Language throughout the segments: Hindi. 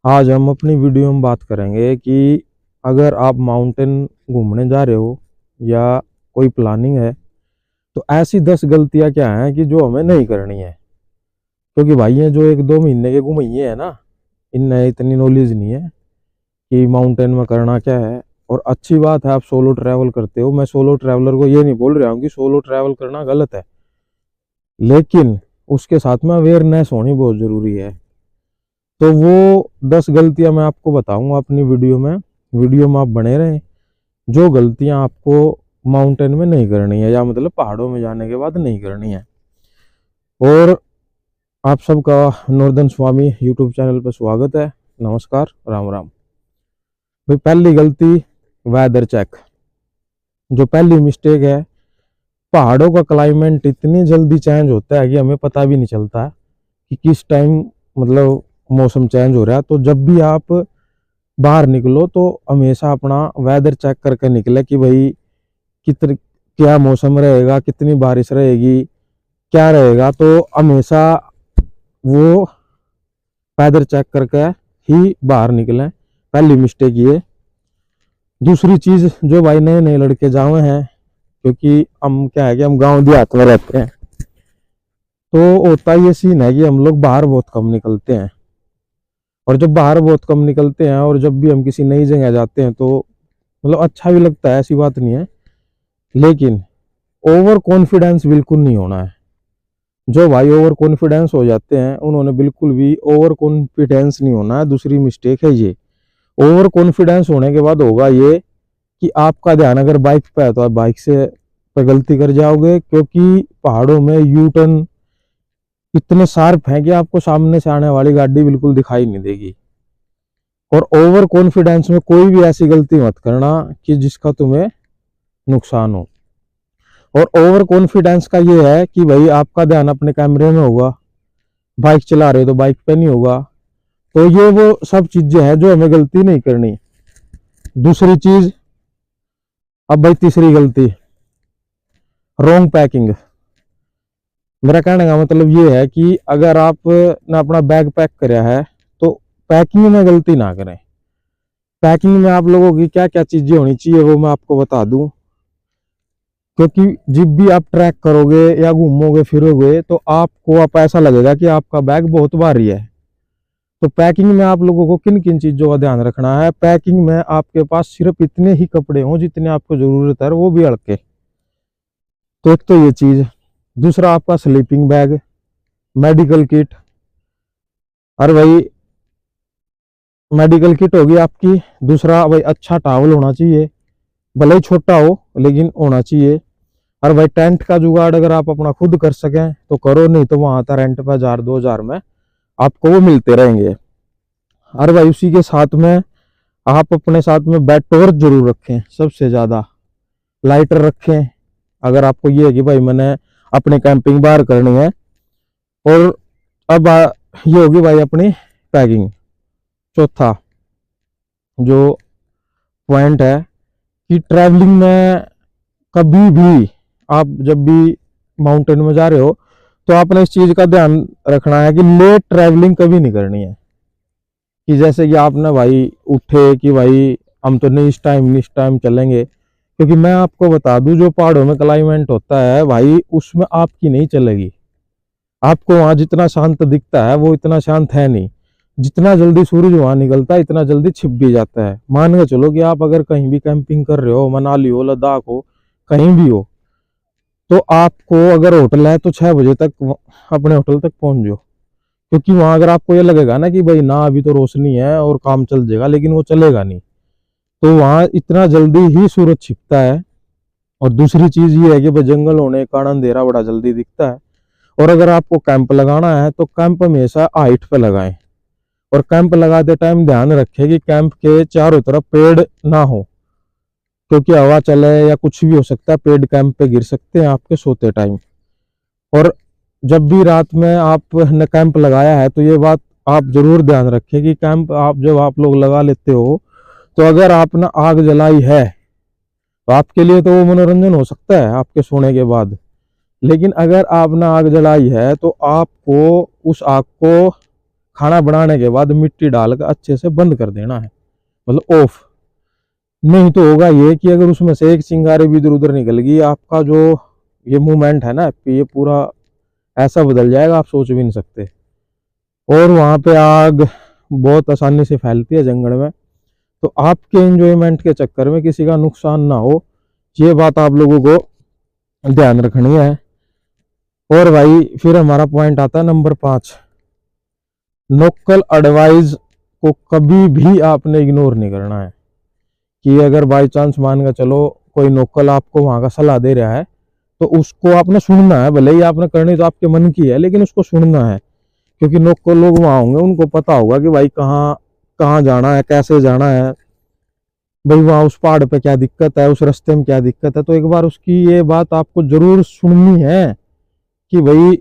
आज हम अपनी वीडियो में बात करेंगे कि अगर आप माउंटेन घूमने जा रहे हो या कोई प्लानिंग है तो ऐसी 10 गलतियां क्या हैं कि जो हमें नहीं करनी है। क्योंकि भाई ये जो 1-2 महीने के घुमाइए है ना, इनमें इतनी नॉलेज नहीं है कि माउंटेन में करना क्या है। और अच्छी बात है आप सोलो ट्रैवल करते हो, मैं सोलो ट्रैवलर को ये नहीं बोल रहा हूँ कि सोलो ट्रैवल करना गलत है, लेकिन उसके साथ में अवेयरनेस होनी बहुत ज़रूरी है। तो वो 10 गलतियां मैं आपको बताऊंगा अपनी वीडियो में आप बने रहें। जो गलतियां आपको माउंटेन में नहीं करनी है, या मतलब पहाड़ों में जाने के बाद नहीं करनी है। और आप सबका नॉर्दर्न स्वामी यूट्यूब चैनल पर स्वागत है। नमस्कार, राम राम। भाई पहली गलती, वेदर चेक। जो पहली मिस्टेक है, पहाड़ों का क्लाइमेट इतनी जल्दी चेंज होता है कि हमें पता भी नहीं चलता कि किस टाइम मतलब मौसम चेंज हो रहा है। तो जब भी आप बाहर निकलो तो हमेशा अपना वेदर चेक करके निकले कि भाई कितनी क्या मौसम रहेगा, कितनी बारिश रहेगी, क्या रहेगा। तो हमेशा वो वेदर चेक करके ही बाहर निकलें। पहली मिस्टेक ये। दूसरी चीज, जो भाई नए नए लड़के जाए हैं, क्योंकि हम क्या है कि हम गांव देहात में रहते हैं, तो होता ये सीन है कि हम लोग बाहर बहुत कम निकलते हैं। और जब बाहर बहुत कम निकलते हैं और जब भी हम किसी नई जगह जाते हैं तो मतलब अच्छा भी लगता है, ऐसी बात नहीं है, लेकिन ओवर कॉन्फिडेंस बिल्कुल नहीं होना है। जो भाई ओवर कॉन्फिडेंस हो जाते हैं उन्होंने बिल्कुल भी ओवर कॉन्फिडेंस नहीं होना है। दूसरी मिस्टेक है ये। ओवर कॉन्फिडेंस होने के बाद होगा ये कि आपका ध्यान अगर बाइक पे है तो आप बाइक से पे गलती कर जाओगे, क्योंकि पहाड़ों में यू टर्न इतने शार्प हैं कि आपको सामने से आने वाली गाड़ी बिल्कुल दिखाई नहीं देगी। और ओवर कॉन्फिडेंस में कोई भी ऐसी गलती मत करना कि जिसका तुम्हें नुकसान हो। और ओवर कॉन्फिडेंस का ये है कि भाई आपका ध्यान अपने कैमरे में होगा, बाइक चला रहे हो तो बाइक पे नहीं होगा। तो ये वो सब चीजें हैं जो हमें गलती नहीं करनी। दूसरी चीज, अब भाई तीसरी गलती, रॉन्ग पैकिंग। मेरा कहने का मतलब ये है कि अगर आप ने अपना बैग पैक कराया है तो पैकिंग में गलती ना करें। पैकिंग में आप लोगों की क्या क्या चीजें होनी चाहिए वो मैं आपको बता दूं। क्योंकि जब भी आप ट्रैक करोगे या घूमोगे फिरोगे तो आपको आप ऐसा लगेगा कि आपका बैग बहुत भारी है। तो पैकिंग में आप लोगों को किन किन चीजों का ध्यान रखना है। पैकिंग में आपके पास सिर्फ इतने ही कपड़े हों जितने आपको जरूरत है, वो भी हल्के। तो एक तो ये चीज। दूसरा, आपका स्लीपिंग बैग, मेडिकल किट। अरे भाई मेडिकल किट होगी आपकी। दूसरा भाई अच्छा टावल होना चाहिए, भले ही छोटा हो लेकिन होना चाहिए। और भाई टेंट का जुगाड़ अगर आप अपना खुद कर सकें तो करो, नहीं तो वहां आता रेंट पर 1000-2000 में आपको वो मिलते रहेंगे। और भाई उसी के साथ में आप अपने साथ में बैट टॉर्च जरूर रखें, सबसे ज्यादा लाइटर रखें अगर आपको ये है कि भाई मैंने अपनी कैंपिंग बाहर करनी है। और अब ये होगी भाई अपनी पैकिंग। चौथा जो पॉइंट है कि ट्रैवलिंग में कभी भी आप जब भी माउंटेन में जा रहे हो तो आपने इस चीज का ध्यान रखना है कि लेट ट्रैवलिंग कभी नहीं करनी है। कि जैसे कि आपने भाई उठे कि भाई हम तो नहीं इस टाइम चलेंगे, क्योंकि मैं आपको बता दूं जो पहाड़ों में क्लाइमेट होता है भाई उसमें आपकी नहीं चलेगी। आपको वहां जितना शांत दिखता है वो इतना शांत है नहीं। जितना जल्दी सूरज वहां निकलता है इतना जल्दी छिप भी जाता है। मान के चलो कि आप अगर कहीं भी कैंपिंग कर रहे हो, मनाली हो, लद्दाख हो, कहीं भी हो, तो आपको अगर होटल है तो 6 बजे तक अपने होटल तक पहुंच जाओ। क्योंकि वहां अगर आपको ये लगेगा ना कि भाई ना अभी तो रोशनी है और काम चल जाएगा, लेकिन वो चलेगा नहीं। तो वहां इतना जल्दी ही सूरज छिपता है। और दूसरी चीज ये है कि भाई जंगल होने के कारण अंधेरा बड़ा जल्दी दिखता है। और अगर आपको कैंप लगाना है तो कैंप हमेशा हाइट पे लगाएं। और कैंप लगाते टाइम ध्यान रखें कि कैंप के चारों तरफ पेड़ ना हो, क्योंकि हवा चले या कुछ भी हो सकता है, पेड़ कैंप पे गिर सकते हैं आपके सोते टाइम। और जब भी रात में आपने कैंप लगाया है तो ये बात आप जरूर ध्यान रखें कि कैंप जब आप लोग लगा लेते हो तो अगर आपने आग जलाई है तो आपके लिए तो वो मनोरंजन हो सकता है आपके सोने के बाद। लेकिन अगर आपने आग जलाई है तो आपको उस आग को खाना बनाने के बाद मिट्टी डालकर अच्छे से बंद कर देना है, मतलब ऑफ। नहीं तो होगा ये कि अगर उसमें से एक चिंगारी भी इधर उधर निकल गई, आपका जो ये मूवमेंट है ना, ये पूरा ऐसा बदल जाएगा आप सोच भी नहीं सकते। और वहाँ पे आग बहुत आसानी से फैलती है जंगल में, तो आपके एंजॉयमेंट के चक्कर में किसी का नुकसान ना हो, ये बात आप लोगों को ध्यान रखनी है। और भाई फिर हमारा पॉइंट आता है नंबर 5, लोकल एडवाइस को कभी भी आपने इग्नोर नहीं करना है। कि अगर बाई चांस मान के चलो कोई लोकल आपको वहां का सलाह दे रहा है, तो उसको आपने सुनना है, भले ही आपने करनी तो आपके मन की है, लेकिन उसको सुनना है। क्योंकि लोकल लोग वहां होंगे, उनको पता होगा कि भाई कहाँ कहाँ जाना है, कैसे जाना है, भाई वहाँ उस पहाड़ पे क्या दिक्कत है, उस रास्ते में क्या दिक्कत है। तो एक बार उसकी ये बात आपको जरूर सुननी है कि भाई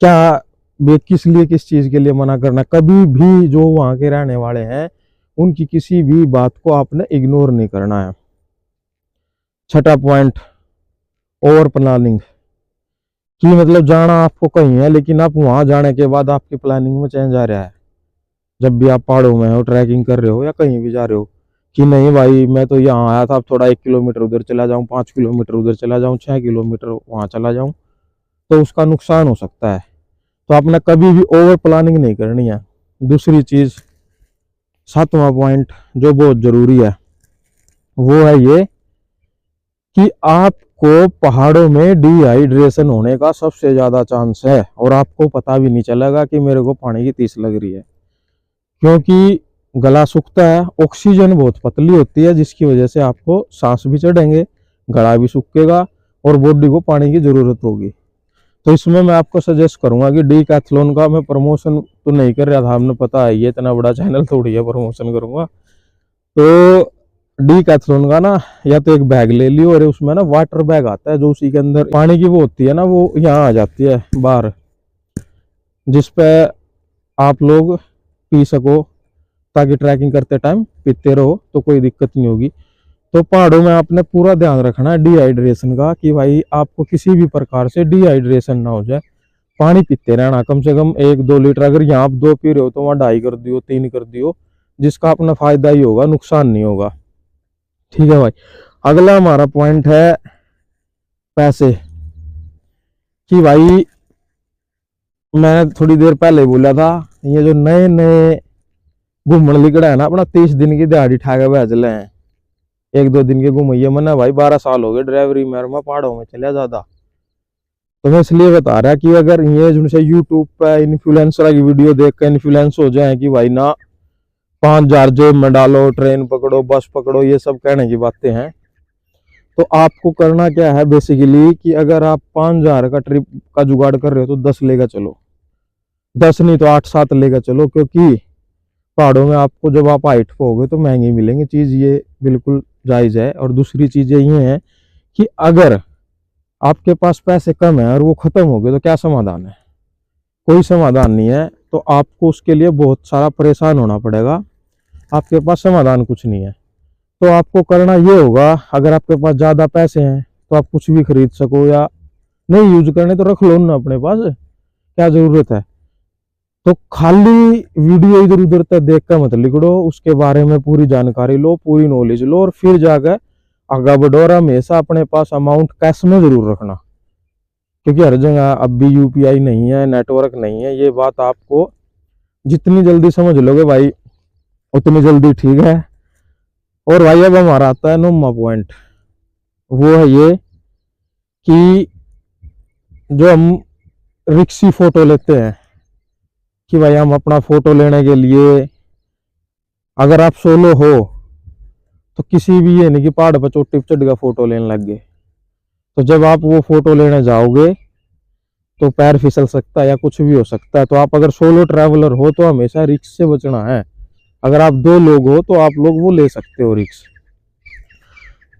क्या किस लिए, किस चीज के लिए मना करना। कभी भी जो वहां के रहने वाले हैं उनकी किसी भी बात को आपने इग्नोर नहीं करना है। छठा पॉइंट, ओवर प्लानिंग। कि मतलब जाना आपको कहीं है, लेकिन आप वहां जाने के बाद आपकी प्लानिंग में चेंज आ रहा है। जब भी आप पहाड़ों में हो, ट्रैकिंग कर रहे हो या कहीं भी जा रहे हो, कि नहीं भाई मैं तो यहाँ आया था, अब थोड़ा 1 किलोमीटर उधर चला जाऊं, 5 किलोमीटर उधर चला जाऊं, 6 किलोमीटर वहां चला जाऊं, तो उसका नुकसान हो सकता है। तो आपने कभी भी ओवर प्लानिंग नहीं करनी है। दूसरी चीज, 7वां पॉइंट जो बहुत जरूरी है, वो है ये कि आपको पहाड़ों में डिहाइड्रेशन होने का सबसे ज्यादा चांस है, और आपको पता भी नहीं चलेगा कि मेरे को पानी की तीस लग रही है। क्योंकि गला सूखता है, ऑक्सीजन बहुत पतली होती है, जिसकी वजह से आपको सांस भी चढ़ेंगे, गला भी सूखेगा और बॉडी को पानी की जरूरत होगी। तो इसमें मैं आपको सजेस्ट करूंगा कि डीकैथलॉन का, मैं प्रमोशन तो नहीं कर रहा था, हमने पता है ये इतना बड़ा चैनल थोड़ी है प्रमोशन करूंगा, तो डीकैथलॉन का ना या तो एक बैग ले लियो, और उसमें ना वाटर बैग आता है जो उसी के अंदर पानी की वो होती है ना, वो यहाँ आ जाती है बाहर, जिसपे आप लोग पी सको, ताकि ट्रैकिंग करते टाइम पीते रहो तो कोई दिक्कत नहीं होगी। तो पहाड़ों में आपने पूरा ध्यान रखना है डिहाइड्रेशन का, कि भाई आपको किसी भी प्रकार से डिहाइड्रेशन ना हो जाए। पानी पीते रहना, कम से कम 1-2 लीटर। अगर यहाँ आप 2 पी रहे हो तो वहाँ 2.5 कर दियो, 3 कर दियो, जिसका अपना फायदा ही होगा, नुकसान नहीं होगा। ठीक है भाई। अगला हमारा पॉइंट है पैसे। कि भाई मैंने थोड़ी देर पहले बोला था, ये जो नए नए घूमने निकला है ना, अपना 30 दिन की दिहाड़ी ठा के भेज ले हैं, 1-2 दिन के घूमिए। मैंने भाई 12 साल हो गए ड्राइवरी में, मैं पहाड़ों में चलिया ज्यादा। तो मैं इसलिए बता रहा कि अगर ये जिनसे यूट्यूब पे इन्फ्लुएंसर की वीडियो देख कर इन्फ्लुएंस हो जाए कि भाई ना 5,000 जेब में डालो, ट्रेन पकड़ो, बस पकड़ो, ये सब कहने की बातें हैं। तो आपको करना क्या है बेसिकली, कि अगर आप 5,000 का ट्रिप का जुगाड़ कर रहे हो तो 10 लेकर चलो, 10 नहीं तो 8-7 लेकर चलो। क्योंकि पहाड़ों में आपको जब आप हाइट पे होगे तो महंगी मिलेंगी चीज, ये बिल्कुल जायज है। और दूसरी चीज ये है कि अगर आपके पास पैसे कम है और वो खत्म हो गए तो क्या समाधान है? कोई समाधान नहीं है। तो आपको उसके लिए बहुत सारा परेशान होना पड़ेगा, आपके पास समाधान कुछ नहीं है। तो आपको करना ये होगा, अगर आपके पास ज्यादा पैसे हैं तो आप कुछ भी खरीद सको, या नहीं यूज करने तो रख लो ना अपने पास, क्या जरूरत है। तो खाली वीडियो इधर उधर तक देख कर मत लिखो, उसके बारे में पूरी जानकारी लो, पूरी नॉलेज लो, और फिर जाकर आगे बढ़ो। और हमेशा अपने पास अमाउंट कैश में जरूर रखना, क्योंकि हर जगह अब भी यूपीआई नहीं है, नेटवर्क नहीं है। ये बात आपको जितनी जल्दी समझ लोगे भाई उतनी जल्दी ठीक है। और भाई अब हमारा आता है 9वां पॉइंट, वो है ये कि जो हम रिक्सी फोटो लेते हैं, कि भाई हम अपना फोटो लेने के लिए, अगर आप सोलो हो तो किसी भी ये नहीं कि पहाड़ पर चोटी पे चढ़ कर फोटो लेने लग गए, तो जब आप वो फोटो लेने जाओगे तो पैर फिसल सकता है या कुछ भी हो सकता है। तो आप अगर सोलो ट्रैवलर हो तो हमेशा रिक्स से बचना है। अगर आप 2 लोग हो तो आप लोग वो ले सकते हो रिक्स।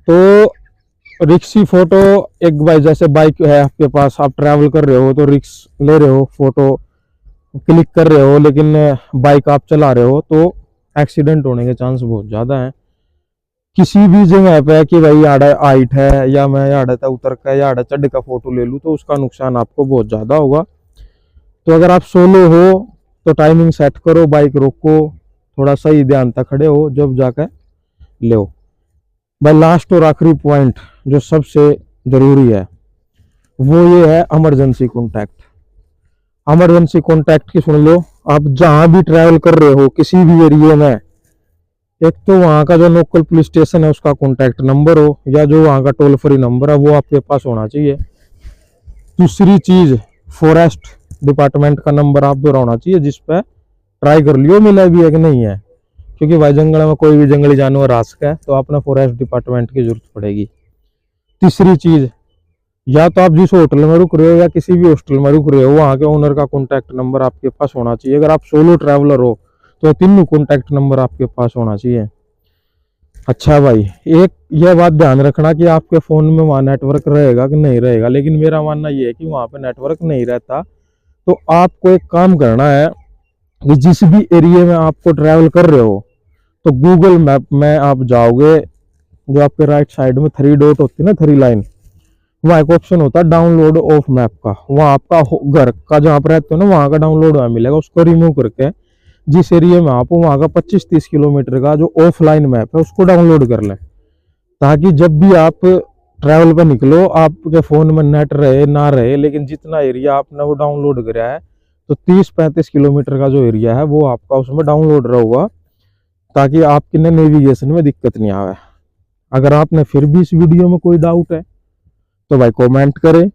तो रिक्सी फोटो, एक भाई जैसे बाइक है आपके पास, आप ट्रैवल कर रहे हो तो रिक्स ले रहे हो, फोटो क्लिक कर रहे हो, लेकिन बाइक आप चला रहे हो तो एक्सीडेंट होने के चांस बहुत ज्यादा हैं। किसी भी जगह पे कि भाई आड़ा हाइट है, या मैं आड़ा था उतर का या आड़ा चढ़ का फोटो ले लूँ, तो उसका नुकसान आपको बहुत ज्यादा होगा। तो अगर आप सोलो हो तो टाइमिंग सेट करो, बाइक रोको, थोड़ा सही ध्यान तक खड़े हो, जब जाकर ले। भाई लास्ट और आखिरी पॉइंट जो सबसे जरूरी है वो ये है इमरजेंसी कॉन्टैक्ट। इमरजेंसी कॉन्टैक्ट की सुन लो। आप जहां भी ट्रैवल कर रहे हो किसी भी एरिया में, एक तो वहां का जो लोकल पुलिस स्टेशन है उसका कॉन्टैक्ट नंबर हो, या जो वहां का टोल फ्री नंबर है वो आपके पास होना चाहिए। दूसरी चीज, फॉरेस्ट डिपार्टमेंट का नंबर आप द्वारा होना चाहिए, जिस पे ट्राई कर लियो मिला भी है कि नहीं है, क्योंकि भाई जंगल में कोई भी जंगली जानवर आ सके तो आपने फॉरेस्ट डिपार्टमेंट की जरूरत पड़ेगी। तीसरी चीज, या तो आप जिस होटल में रुक रहे हो या किसी भी हॉस्टल में रुक रहे हो वहां के ओनर का कॉन्टैक्ट नंबर आपके पास होना चाहिए। अगर आप सोलो ट्रैवलर हो तो तीनों कॉन्टैक्ट नंबर आपके पास होना चाहिए। अच्छा भाई, एक यह बात ध्यान रखना कि आपके फोन में वहां नेटवर्क रहेगा कि नहीं रहेगा, लेकिन मेरा मानना यह है कि वहां पे नेटवर्क नहीं रहता। तो आपको एक काम करना है कि जिस भी एरिया में आपको ट्रैवल कर रहे हो तो गूगल मैप में आप जाओगे, जो आपके राइट साइड में 3 डॉट होती है ना, 3 लाइन, वहाँ एक ऑप्शन होता है डाउनलोड ऑफ मैप का। वहाँ आपका घर का जहाँ पर रहते हो ना वहाँ का डाउनलोड वहाँ मिलेगा, उसको रिमूव करके जिस एरिया में आप हो वहाँ का 25-30 किलोमीटर का जो ऑफलाइन मैप है उसको डाउनलोड कर लें, ताकि जब भी आप ट्रैवल पर निकलो आपके फ़ोन में नेट रहे ना रहे, लेकिन जितना एरिया आपने वो डाउनलोड कराया है तो 30-35 किलोमीटर का जो एरिया है वो आपका उसमें डाउनलोड रहेगा, ताकि आपकी नेविगेशन में दिक्कत नहीं आवे। अगर आपने फिर भी इस वीडियो में कोई डाउट है तो भाई कमेंट करें,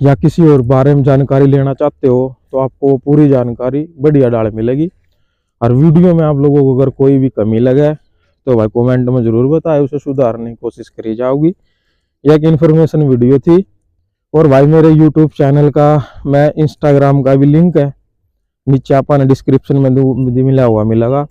या किसी और बारे में जानकारी लेना चाहते हो तो आपको पूरी जानकारी बढ़िया डाल मिलेगी। और वीडियो में आप लोगों को अगर कोई भी कमी लगे तो भाई कमेंट में जरूर बताए, उसे सुधारने की कोशिश करी जाओगी। यह एक इन्फॉर्मेशन वीडियो थी। और भाई मेरे यूट्यूब चैनल का, मैं इंस्टाग्राम का भी लिंक है नीचे आपने डिस्क्रिप्शन में मिला हुआ मिलेगा।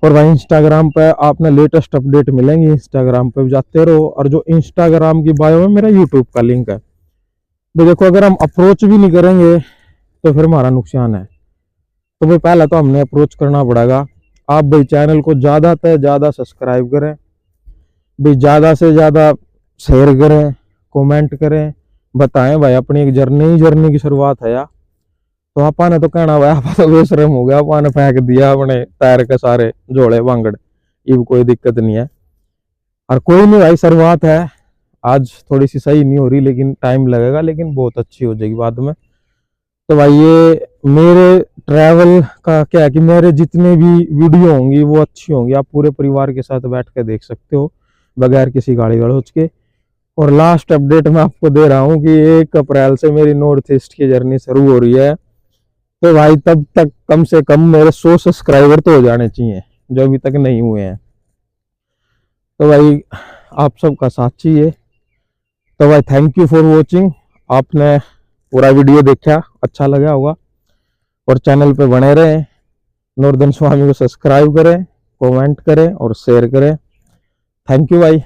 और भाई इंस्टाग्राम पे आपने लेटेस्ट अपडेट मिलेंगी, इंस्टाग्राम पे जाते रहो। और जो इंस्टाग्राम की बायो में मेरा यूट्यूब का लिंक है। तो देखो अगर हम अप्रोच भी नहीं करेंगे तो फिर हमारा नुकसान है। तो भाई पहले तो हमने अप्रोच करना पड़ेगा। आप भाई चैनल को ज़्यादा से ज़्यादा सब्सक्राइब करें, भाई ज़्यादा से ज़्यादा शेयर करें, कमेंट करें, बताएं भाई अपनी एक जर्नी की शुरुआत है यार। तो आपा ने तो कहना भाई आप तो बेशरम हो गया, आपा ने फेंक दिया अपने टायर के सारे झोले बांगड़, ये कोई दिक्कत नहीं है। और कोई नहीं भाई, शुरुआत है, आज थोड़ी सी सही नहीं हो रही लेकिन टाइम लगेगा, लेकिन बहुत अच्छी हो जाएगी बाद में। तो भाई ये मेरे ट्रैवल का क्या है कि मेरे जितने भी वीडियो होंगी वो अच्छी होंगी, आप पूरे परिवार के साथ बैठ कर देख सकते हो बगैर किसी गाड़ी गलौज के। और लास्ट अपडेट मैं आपको दे रहा हूँ कि 1 अप्रैल से मेरी नॉर्थ ईस्ट की जर्नी शुरू हो रही है। तो भाई तब तक कम से कम मेरे 100 सब्सक्राइबर तो हो जाने चाहिए, जो अभी तक नहीं हुए हैं। तो भाई आप सबका साथ चाहिए। तो भाई थैंक यू फॉर वॉचिंग। आपने पूरा वीडियो देखा, अच्छा लगा होगा। और चैनल पे बने रहें, नॉर्दर्न स्वामी को सब्सक्राइब करें, कमेंट करें और शेयर करें। थैंक यू भाई।